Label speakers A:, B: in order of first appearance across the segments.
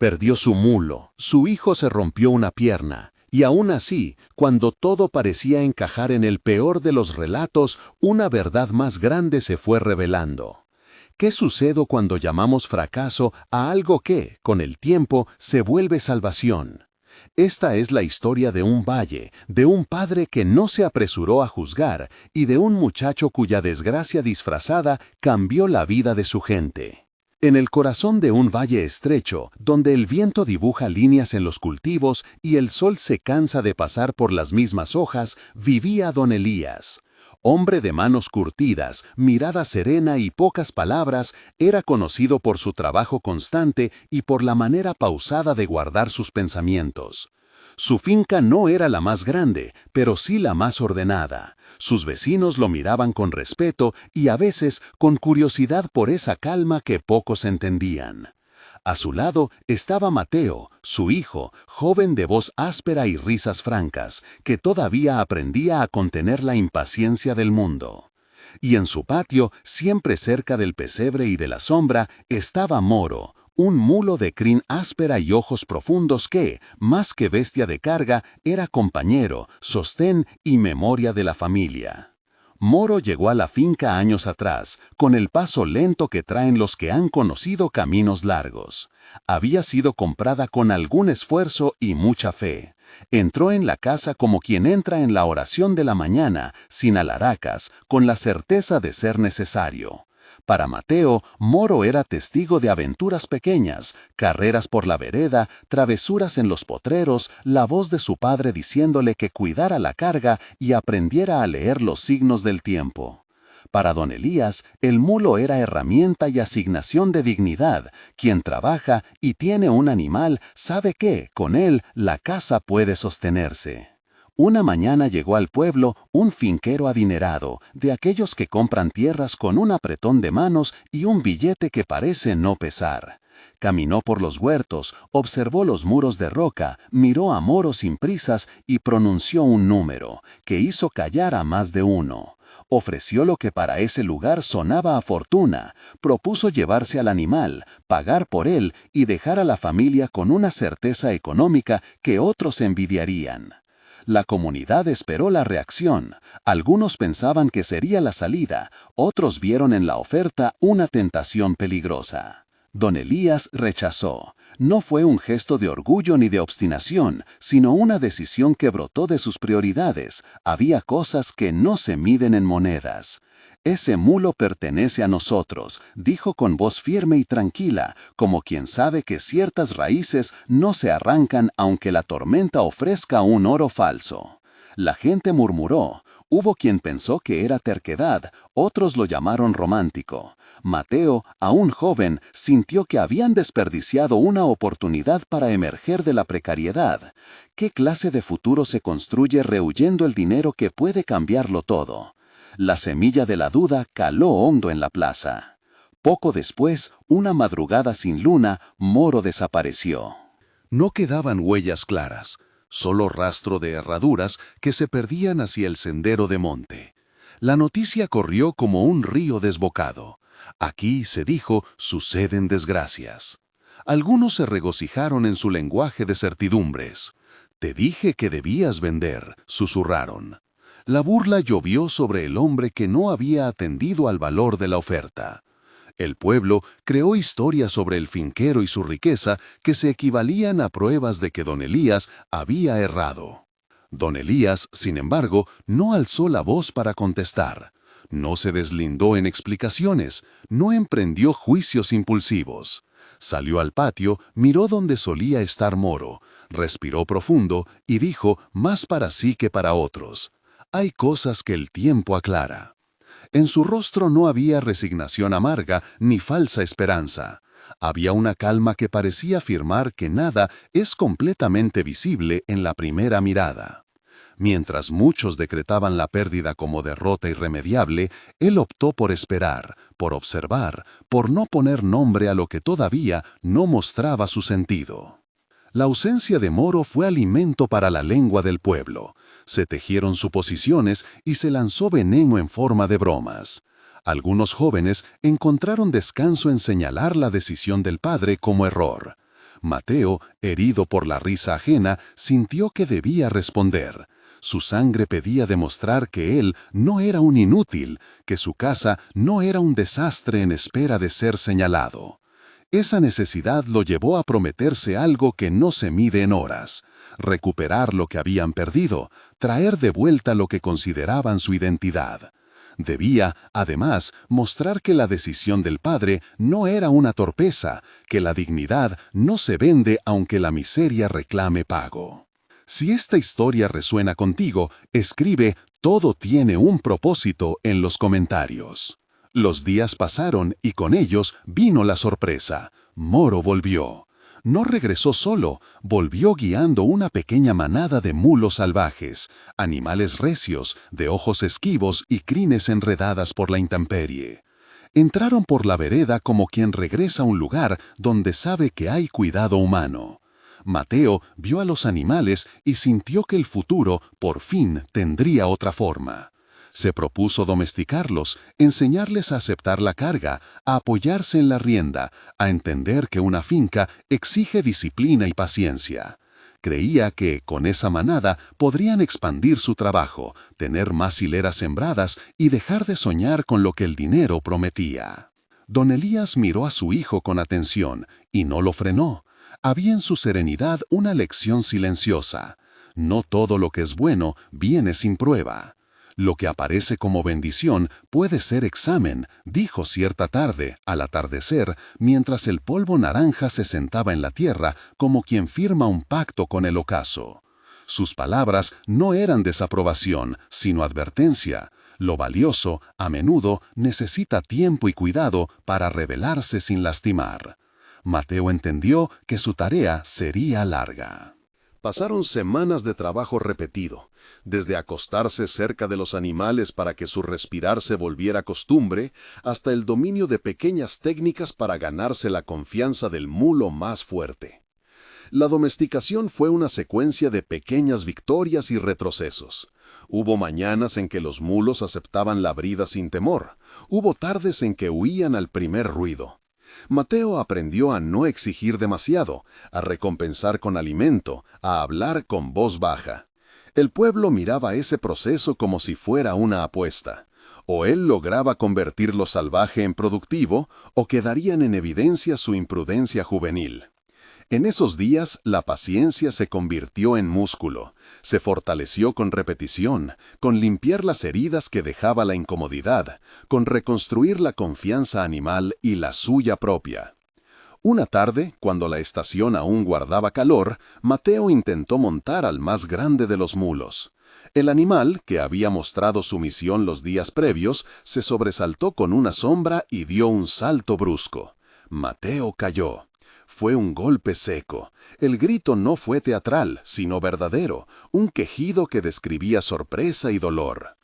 A: Perdió su mulo, su hijo se rompió una pierna, y aún así, cuando todo parecía encajar en el peor de los relatos, una verdad más grande se fue revelando. ¿Qué sucede cuando llamamos fracaso a algo que, con el tiempo, se vuelve salvación? Esta es la historia de un valle, de un padre que no se apresuró a juzgar y de un muchacho cuya desgracia disfrazada cambió la vida de su gente. En el corazón de un valle estrecho, donde el viento dibuja líneas en los cultivos y el sol se cansa de pasar por las mismas hojas, vivía don Elías. Hombre de manos curtidas, mirada serena y pocas palabras, era conocido por su trabajo constante y por la manera pausada de guardar sus pensamientos. Su finca no era la más grande, pero sí la más ordenada. Sus vecinos lo miraban con respeto y a veces con curiosidad por esa calma que pocos entendían. A su lado estaba Mateo, su hijo, joven de voz áspera y risas francas, que todavía aprendía a contener la impaciencia del mundo. Y en su patio, siempre cerca del pesebre y de la sombra, estaba Moro, un mulo de crin áspera y ojos profundos que, más que bestia de carga, era compañero, sostén y memoria de la familia. Moro llegó a la finca años atrás, con el paso lento que traen los que han conocido caminos largos. Había sido comprada con algún esfuerzo y mucha fe. Entró en la casa como quien entra en la oración de la mañana, sin alaracas, con la certeza de ser necesario. Para Mateo, Moro era testigo de aventuras pequeñas, carreras por la vereda, travesuras en los potreros, la voz de su padre diciéndole que cuidara la carga y aprendiera a leer los signos del tiempo. Para don Elías, el mulo era herramienta y asignación de dignidad. Quien trabaja y tiene un animal sabe que, con él, la casa puede sostenerse. Una mañana llegó al pueblo un finquero adinerado, de aquellos que compran tierras con un apretón de manos y un billete que parece no pesar. Caminó por los huertos, observó los muros de roca, miró a Moro sin prisas y pronunció un número, que hizo callar a más de uno. Ofreció lo que para ese lugar sonaba a fortuna, propuso llevarse al animal, pagar por él y dejar a la familia con una certeza económica que otros envidiarían. La comunidad esperó la reacción. Algunos pensaban que sería la salida, otros vieron en la oferta una tentación peligrosa. Don Elías rechazó. No fue un gesto de orgullo ni de obstinación, sino una decisión que brotó de sus prioridades. Había cosas que no se miden en monedas. Ese mulo pertenece a nosotros, dijo con voz firme y tranquila, como quien sabe que ciertas raíces no se arrancan aunque la tormenta ofrezca un oro falso. La gente murmuró. Hubo quien pensó que era terquedad, otros lo llamaron romántico. Mateo, aún joven, sintió que habían desperdiciado una oportunidad para emerger de la precariedad. ¿Qué clase de futuro se construye rehuyendo el dinero que puede cambiarlo todo? La semilla de la duda caló hondo en la plaza. Poco después, una madrugada sin luna, Moro desapareció. No quedaban huellas claras, solo rastro de herraduras que se perdían hacia el sendero de monte. La noticia corrió como un río desbocado. Aquí, se dijo, suceden desgracias. Algunos se regocijaron en su lenguaje de certidumbres. «Te dije que debías vender», susurraron. La burla llovió sobre el hombre que no había atendido al valor de la oferta. El pueblo creó historias sobre el finquero y su riqueza que se equivalían a pruebas de que don Elías había errado. Don Elías, sin embargo, no alzó la voz para contestar. No se deslindó en explicaciones, no emprendió juicios impulsivos. Salió al patio, miró donde solía estar Moro, respiró profundo y dijo más para sí que para otros: «Hay cosas que el tiempo aclara». En su rostro no había resignación amarga ni falsa esperanza. Había una calma que parecía afirmar que nada es completamente visible en la primera mirada. Mientras muchos decretaban la pérdida como derrota irremediable, él optó por esperar, por observar, por no poner nombre a lo que todavía no mostraba su sentido. La ausencia de Moro fue alimento para la lengua del pueblo. Se tejieron suposiciones y se lanzó veneno en forma de bromas. Algunos jóvenes encontraron descanso en señalar la decisión del padre como error. Mateo, herido por la risa ajena, sintió que debía responder. Su sangre pedía demostrar que él no era un inútil, que su casa no era un desastre en espera de ser señalado. Esa necesidad lo llevó a prometerse algo que no se mide en horas: recuperar lo que habían perdido, traer de vuelta lo que consideraban su identidad. Debía, además, mostrar que la decisión del padre no era una torpeza, que la dignidad no se vende aunque la miseria reclame pago. Si esta historia resuena contigo, escribe "Todo tiene un propósito" en los comentarios. Los días pasaron y con ellos vino la sorpresa. Moro volvió. No regresó solo, volvió guiando una pequeña manada de mulos salvajes, animales recios, de ojos esquivos y crines enredadas por la intemperie. Entraron por la vereda como quien regresa a un lugar donde sabe que hay cuidado humano. Mateo vio a los animales y sintió que el futuro, por fin, tendría otra forma. Se propuso domesticarlos, enseñarles a aceptar la carga, a apoyarse en la rienda, a entender que una finca exige disciplina y paciencia. Creía que, con esa manada, podrían expandir su trabajo, tener más hileras sembradas y dejar de soñar con lo que el dinero prometía. Don Elías miró a su hijo con atención y no lo frenó. Había en su serenidad una lección silenciosa. No todo lo que es bueno viene sin prueba. Lo que aparece como bendición puede ser examen, dijo cierta tarde, al atardecer, mientras el polvo naranja se sentaba en la tierra como quien firma un pacto con el ocaso. Sus palabras no eran desaprobación, sino advertencia. Lo valioso, a menudo, necesita tiempo y cuidado para revelarse sin lastimar. Mateo entendió que su tarea sería larga. Pasaron semanas de trabajo repetido, desde acostarse cerca de los animales para que su respirar se volviera costumbre, hasta el dominio de pequeñas técnicas para ganarse la confianza del mulo más fuerte. La domesticación fue una secuencia de pequeñas victorias y retrocesos. Hubo mañanas en que los mulos aceptaban la brida sin temor, hubo tardes en que huían al primer ruido. Mateo aprendió a no exigir demasiado, a recompensar con alimento, a hablar con voz baja. El pueblo miraba ese proceso como si fuera una apuesta. O él lograba convertir lo salvaje en productivo, o quedarían en evidencia su imprudencia juvenil. En esos días, la paciencia se convirtió en músculo, se fortaleció con repetición, con limpiar las heridas que dejaba la incomodidad, con reconstruir la confianza animal y la suya propia. Una tarde, cuando la estación aún guardaba calor, Mateo intentó montar al más grande de los mulos. El animal, que había mostrado sumisión los días previos, se sobresaltó con una sombra y dio un salto brusco. Mateo cayó. Fue un golpe seco. El grito no fue teatral, sino verdadero, un quejido que describía sorpresa y dolor.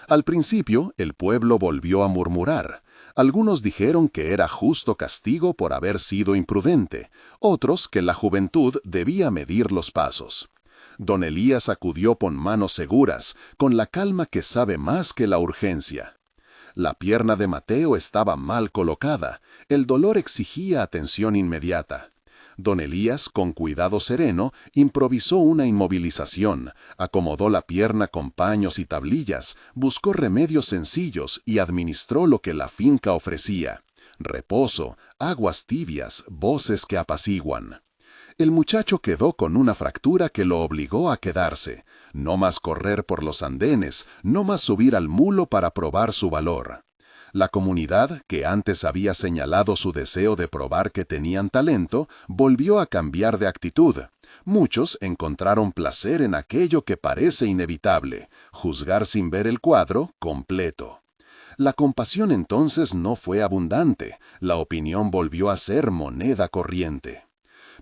A: Al principio, el pueblo volvió a murmurar. Algunos dijeron que era justo castigo por haber sido imprudente, otros que la juventud debía medir los pasos. Don Elías acudió con manos seguras, con la calma que sabe más que la urgencia. La pierna de Mateo estaba mal colocada, el dolor exigía atención inmediata. Don Elías, con cuidado sereno, improvisó una inmovilización, acomodó la pierna con paños y tablillas, buscó remedios sencillos y administró lo que la finca ofrecía: reposo, aguas tibias, voces que apaciguan. El muchacho quedó con una fractura que lo obligó a quedarse. No más correr por los andenes, no más subir al mulo para probar su valor. La comunidad, que antes había señalado su deseo de probar que tenían talento, volvió a cambiar de actitud. Muchos encontraron placer en aquello que parece inevitable: juzgar sin ver el cuadro completo. La compasión entonces no fue abundante, la opinión volvió a ser moneda corriente.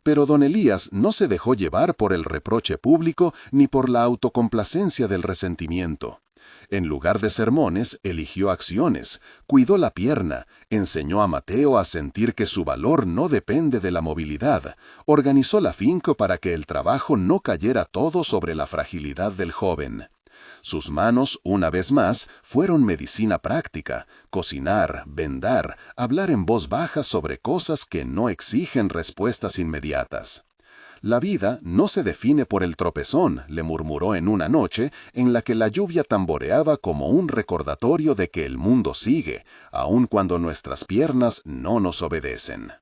A: Pero don Elías no se dejó llevar por el reproche público ni por la autocomplacencia del resentimiento. En lugar de sermones, eligió acciones, cuidó la pierna, enseñó a Mateo a sentir que su valor no depende de la movilidad, organizó la finca para que el trabajo no cayera todo sobre la fragilidad del joven. Sus manos, una vez más, fueron medicina práctica: cocinar, vendar, hablar en voz baja sobre cosas que no exigen respuestas inmediatas. La vida no se define por el tropezón, le murmuró en una noche en la que la lluvia tamboreaba como un recordatorio de que el mundo sigue, aun cuando nuestras piernas no nos obedecen.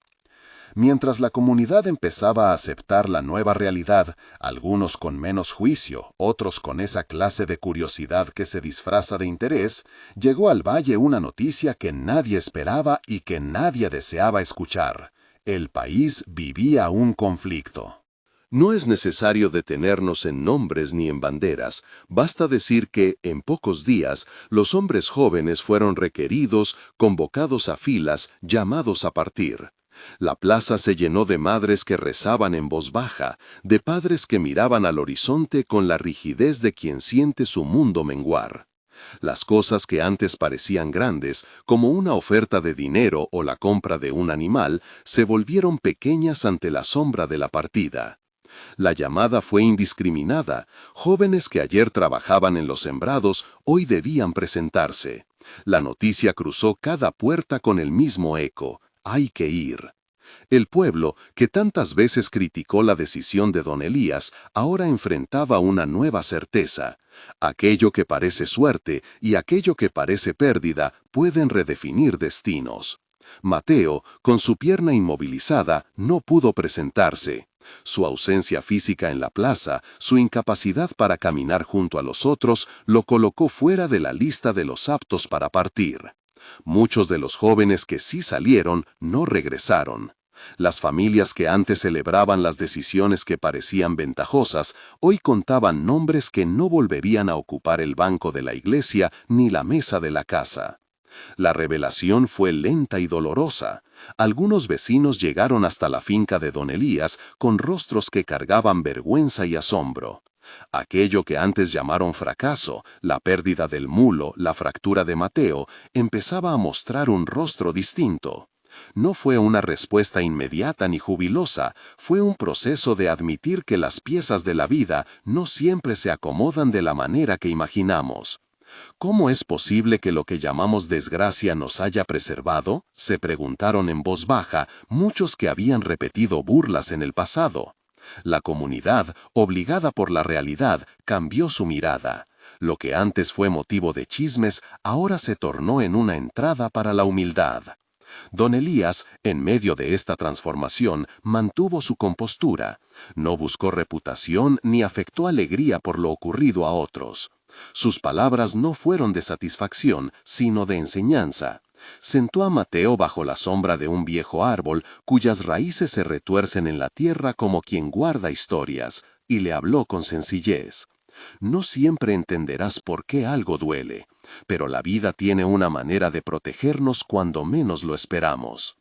A: Mientras la comunidad empezaba a aceptar la nueva realidad, algunos con menos juicio, otros con esa clase de curiosidad que se disfraza de interés, llegó al valle una noticia que nadie esperaba y que nadie deseaba escuchar: el país vivía un conflicto. No es necesario detenernos en nombres ni en banderas, basta decir que, en pocos días, los hombres jóvenes fueron requeridos, convocados a filas, llamados a partir. La plaza se llenó de madres que rezaban en voz baja, de padres que miraban al horizonte con la rigidez de quien siente su mundo menguar. Las cosas que antes parecían grandes, como una oferta de dinero o la compra de un animal, se volvieron pequeñas ante la sombra de la partida. La llamada fue indiscriminada. Jóvenes que ayer trabajaban en los sembrados hoy debían presentarse. La noticia cruzó cada puerta con el mismo eco: hay que ir. El pueblo, que tantas veces criticó la decisión de don Elías, ahora enfrentaba una nueva certeza: aquello que parece suerte y aquello que parece pérdida pueden redefinir destinos. Mateo, con su pierna inmovilizada, no pudo presentarse. Su ausencia física en la plaza, su incapacidad para caminar junto a los otros, lo colocó fuera de la lista de los aptos para partir. Muchos de los jóvenes que sí salieron no regresaron. Las familias que antes celebraban las decisiones que parecían ventajosas, hoy contaban nombres que no volverían a ocupar el banco de la iglesia ni la mesa de la casa. La revelación fue lenta y dolorosa. Algunos vecinos llegaron hasta la finca de don Elías con rostros que cargaban vergüenza y asombro. Aquello que antes llamaron fracaso, la pérdida del mulo, la fractura de Mateo, empezaba a mostrar un rostro distinto. No fue una respuesta inmediata ni jubilosa, fue un proceso de admitir que las piezas de la vida no siempre se acomodan de la manera que imaginamos. ¿Cómo es posible que lo que llamamos desgracia nos haya preservado?, se preguntaron en voz baja muchos que habían repetido burlas en el pasado. La comunidad, obligada por la realidad, cambió su mirada. Lo que antes fue motivo de chismes, ahora se tornó en una entrada para la humildad. Don Elías, en medio de esta transformación, mantuvo su compostura. No buscó reputación ni afectó alegría por lo ocurrido a otros. Sus palabras no fueron de satisfacción, sino de enseñanza. Sentó a Mateo bajo la sombra de un viejo árbol cuyas raíces se retuercen en la tierra como quien guarda historias, y le habló con sencillez. No siempre entenderás por qué algo duele, pero la vida tiene una manera de protegernos cuando menos lo esperamos.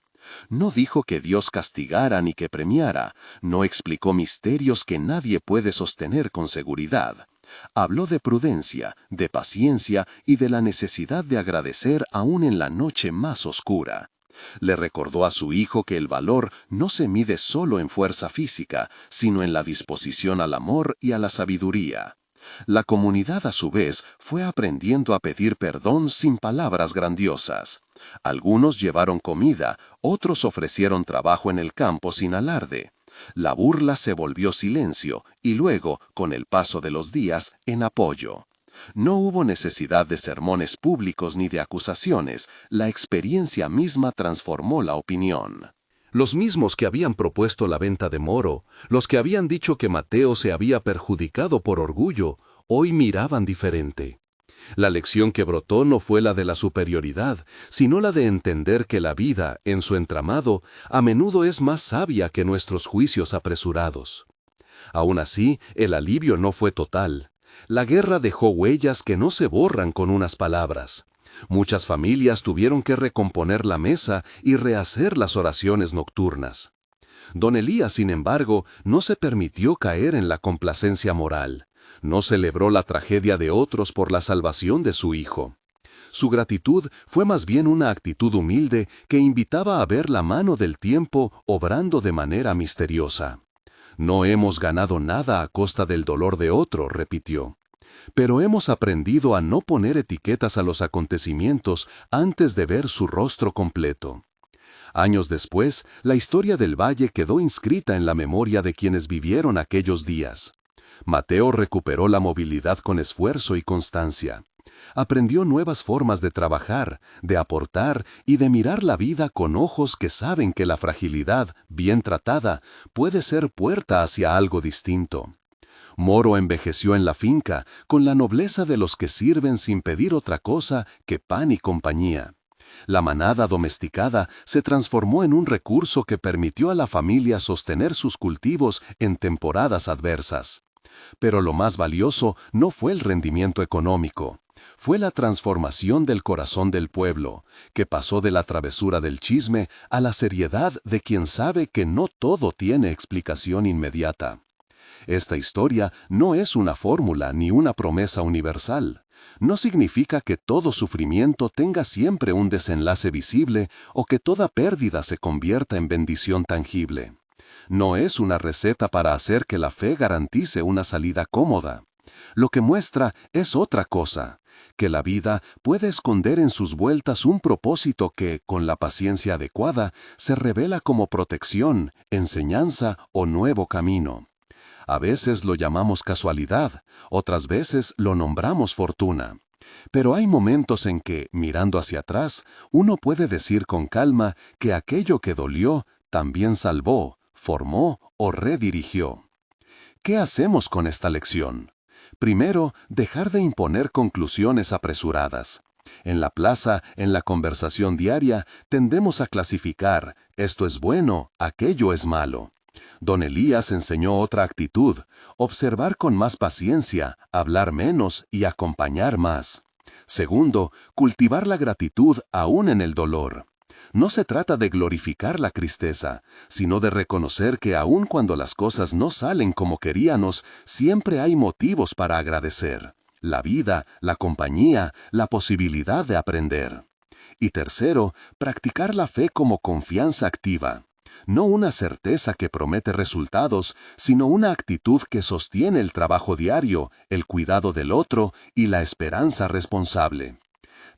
A: No dijo que Dios castigara ni que premiara, no explicó misterios que nadie puede sostener con seguridad. Habló de prudencia, de paciencia y de la necesidad de agradecer aún en la noche más oscura. Le recordó a su hijo que el valor no se mide solo en fuerza física, sino en la disposición al amor y a la sabiduría. La comunidad, a su vez, fue aprendiendo a pedir perdón sin palabras grandiosas. Algunos llevaron comida, otros ofrecieron trabajo en el campo sin alarde. La burla se volvió silencio y luego, con el paso de los días, en apoyo. No hubo necesidad de sermones públicos ni de acusaciones, la experiencia misma transformó la opinión. Los mismos que habían propuesto la venta de Moro, los que habían dicho que Mateo se había perjudicado por orgullo, hoy miraban diferente. La lección que brotó no fue la de la superioridad, sino la de entender que la vida, en su entramado, a menudo es más sabia que nuestros juicios apresurados. Aún así, el alivio no fue total. La guerra dejó huellas que no se borran con unas palabras. Muchas familias tuvieron que recomponer la mesa y rehacer las oraciones nocturnas. Don Elías, sin embargo, no se permitió caer en la complacencia moral. No celebró la tragedia de otros por la salvación de su hijo. Su gratitud fue más bien una actitud humilde que invitaba a ver la mano del tiempo obrando de manera misteriosa. No hemos ganado nada a costa del dolor de otro, repitió. Pero hemos aprendido a no poner etiquetas a los acontecimientos antes de ver su rostro completo. Años después, la historia del valle quedó inscrita en la memoria de quienes vivieron aquellos días. Mateo recuperó la movilidad con esfuerzo y constancia. Aprendió nuevas formas de trabajar, de aportar y de mirar la vida con ojos que saben que la fragilidad, bien tratada, puede ser puerta hacia algo distinto. Moro envejeció en la finca con la nobleza de los que sirven sin pedir otra cosa que pan y compañía. La manada domesticada se transformó en un recurso que permitió a la familia sostener sus cultivos en temporadas adversas. Pero lo más valioso no fue el rendimiento económico, fue la transformación del corazón del pueblo, que pasó de la travesura del chisme a la seriedad de quien sabe que no todo tiene explicación inmediata. Esta historia no es una fórmula ni una promesa universal. No significa que todo sufrimiento tenga siempre un desenlace visible o que toda pérdida se convierta en bendición tangible. No es una receta para hacer que la fe garantice una salida cómoda. Lo que muestra es otra cosa, que la vida puede esconder en sus vueltas un propósito que, con la paciencia adecuada, se revela como protección, enseñanza o nuevo camino. A veces lo llamamos casualidad, otras veces lo nombramos fortuna. Pero hay momentos en que, mirando hacia atrás, uno puede decir con calma que aquello que dolió también salvó, formó o redirigió. ¿Qué hacemos con esta lección? Primero, dejar de imponer conclusiones apresuradas. En la plaza, en la conversación diaria, tendemos a clasificar, esto es bueno, aquello es malo. Don Elías enseñó otra actitud, observar con más paciencia, hablar menos y acompañar más. Segundo, cultivar la gratitud aún en el dolor. No se trata de glorificar la tristeza, sino de reconocer que aun cuando las cosas no salen como queríamos, siempre hay motivos para agradecer. La vida, la compañía, la posibilidad de aprender. Y tercero, practicar la fe como confianza activa. No una certeza que promete resultados, sino una actitud que sostiene el trabajo diario, el cuidado del otro y la esperanza responsable.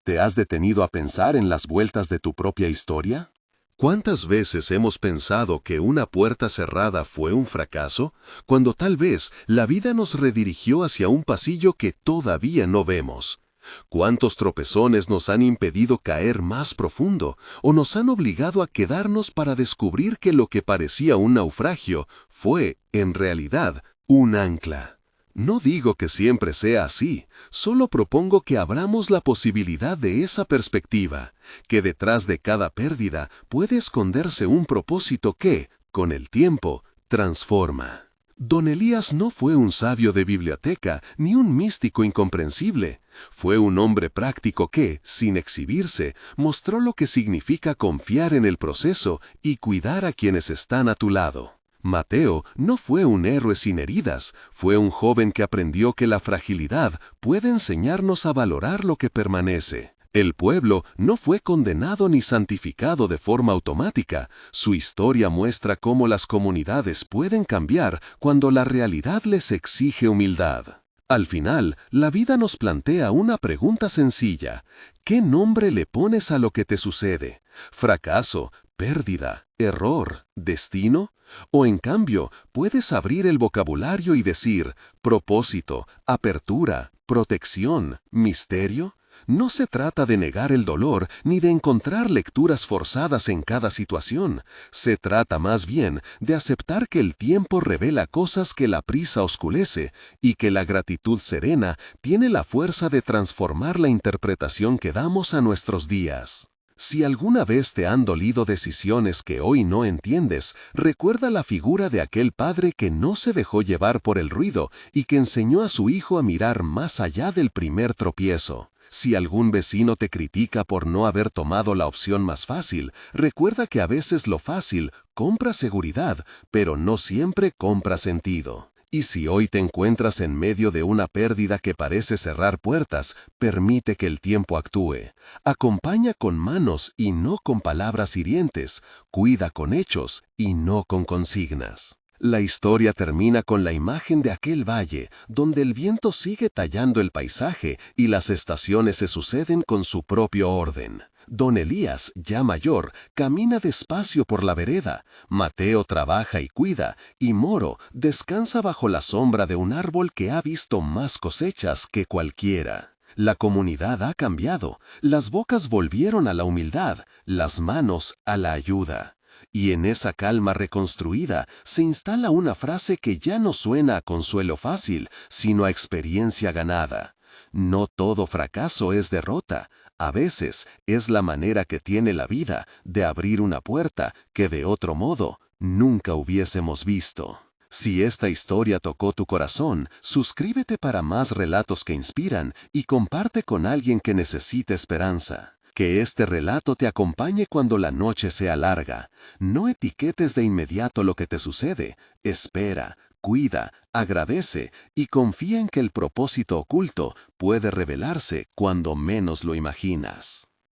A: ¿Te has detenido a pensar en las vueltas de tu propia historia? ¿Cuántas veces hemos pensado que una puerta cerrada fue un fracaso, cuando tal vez la vida nos redirigió hacia un pasillo que todavía no vemos? ¿Cuántos tropezones nos han impedido caer más profundo o nos han obligado a quedarnos para descubrir que lo que parecía un naufragio fue, en realidad, un ancla? No digo que siempre sea así, solo propongo que abramos la posibilidad de esa perspectiva, que detrás de cada pérdida puede esconderse un propósito que, con el tiempo, transforma. Don Elías no fue un sabio de biblioteca ni un místico incomprensible. Fue un hombre práctico que, sin exhibirse, mostró lo que significa confiar en el proceso y cuidar a quienes están a tu lado. Mateo no fue un héroe sin heridas, fue un joven que aprendió que la fragilidad puede enseñarnos a valorar lo que permanece. El pueblo no fue condenado ni santificado de forma automática. Su historia muestra cómo las comunidades pueden cambiar cuando la realidad les exige humildad. Al final, la vida nos plantea una pregunta sencilla. ¿Qué nombre le pones a lo que te sucede? ¿Fracaso, pérdida, error, destino? O en cambio, puedes abrir el vocabulario y decir propósito, apertura, protección, misterio. No se trata de negar el dolor ni de encontrar lecturas forzadas en cada situación. Se trata más bien de aceptar que el tiempo revela cosas que la prisa oscurece y que la gratitud serena tiene la fuerza de transformar la interpretación que damos a nuestros días. Si alguna vez te han dolido decisiones que hoy no entiendes, recuerda la figura de aquel padre que no se dejó llevar por el ruido y que enseñó a su hijo a mirar más allá del primer tropiezo. Si algún vecino te critica por no haber tomado la opción más fácil, recuerda que a veces lo fácil compra seguridad, pero no siempre compra sentido. Y si hoy te encuentras en medio de una pérdida que parece cerrar puertas, permite que el tiempo actúe. Acompaña con manos y no con palabras hirientes. Cuida con hechos y no con consignas. La historia termina con la imagen de aquel valle, donde el viento sigue tallando el paisaje y las estaciones se suceden con su propio orden. Don Elías, ya mayor, camina despacio por la vereda, Mateo trabaja y cuida, y Moro descansa bajo la sombra de un árbol que ha visto más cosechas que cualquiera. La comunidad ha cambiado, las bocas volvieron a la humildad, las manos a la ayuda. Y en esa calma reconstruida se instala una frase que ya no suena a consuelo fácil, sino a experiencia ganada. No todo fracaso es derrota, a veces es la manera que tiene la vida de abrir una puerta que de otro modo nunca hubiésemos visto. Si esta historia tocó tu corazón, suscríbete para más relatos que inspiran y comparte con alguien que necesite esperanza. Que este relato te acompañe cuando la noche sea larga. No etiquetes de inmediato lo que te sucede. Espera, cuida, agradece y confía en que el propósito oculto puede revelarse cuando menos lo imaginas.